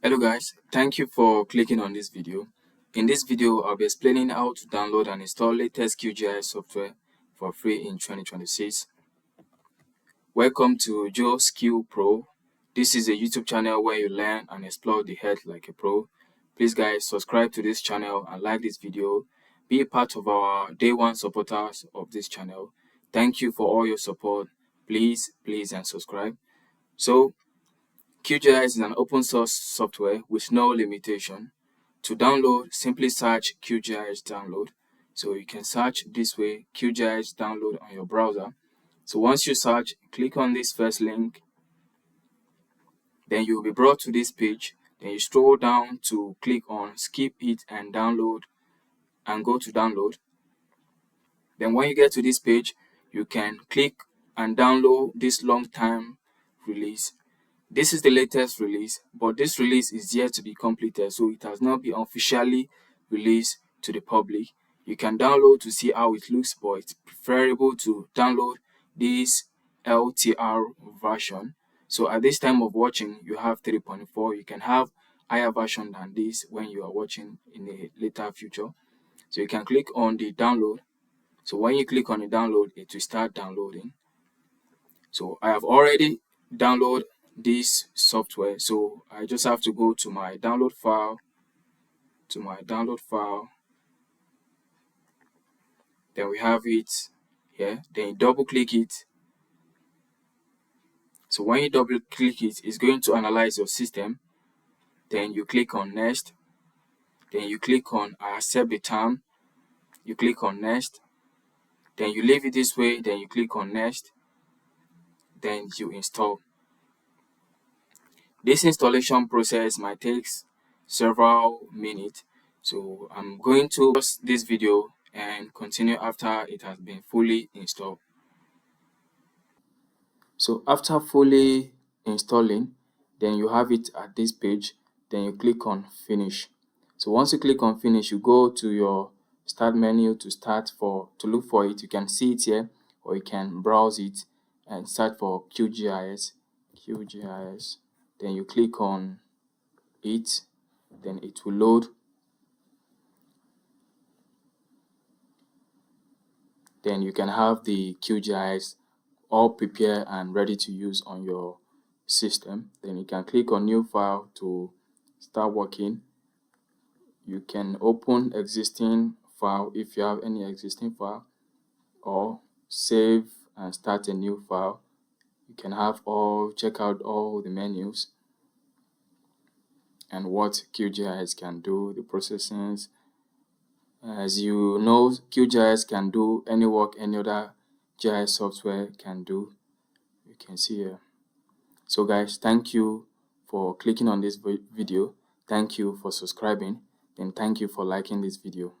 Hello guys, thank you for clicking on this video. In this video, I'll be explaining how to download and install latest QGIS software for free in 2026. Welcome to Joe Skill Pro. This is a YouTube channel where you learn and explore the earth like a pro. Please guys, subscribe to this channel and like this video. Be a part of our day one supporters of this channel. Thank you for all your support. Please and subscribe. So QGIS is an open source software with no limitation. To download, simply search QGIS download. So you can search this way, QGIS download on your browser. So once you search, click on this first link. Then you'll be brought to this page. Then you scroll down to click on skip it and download and go to download. Then when you get to this page, you can click and download this long time release. This is the latest release, but this release is yet to be completed, so it has not been officially released to the public. You can download to see how it looks, but it's preferable to download this LTR version. So at this time of watching, you have 3.4. You can have higher version than this when you are watching in the later future. So you can click on the download. So when you click on the download, it will start downloading. So I have already downloaded this software, so I just have to go to my download file, then we have it here. Then you double click it. So when you double click it, it's going to analyze your system. Then you click on next, then you click on I accept the term, you click on next, then you leave it this way, then you click on next, then you install. This installation process might take several minutes, so I'm going to pause this video and continue after it has been fully installed. So after fully installing, then you have it at this page, then you click on finish. So once you click on finish, you go to your start menu to look for it. You can see it here, or you can browse it and search for QGIS. Then you click on it, then it will load. Then you can have the QGIS all prepared and ready to use on your system. Then you can click on new file to start working. You can open existing file if you have any existing file, or save and start a new file. You can check out all the menus and what QGIS can do, the processings. As you know, QGIS can do any work any other GIS software can do. You can see here. So guys, thank you for clicking on this video. Thank you for subscribing, and thank you for liking this video.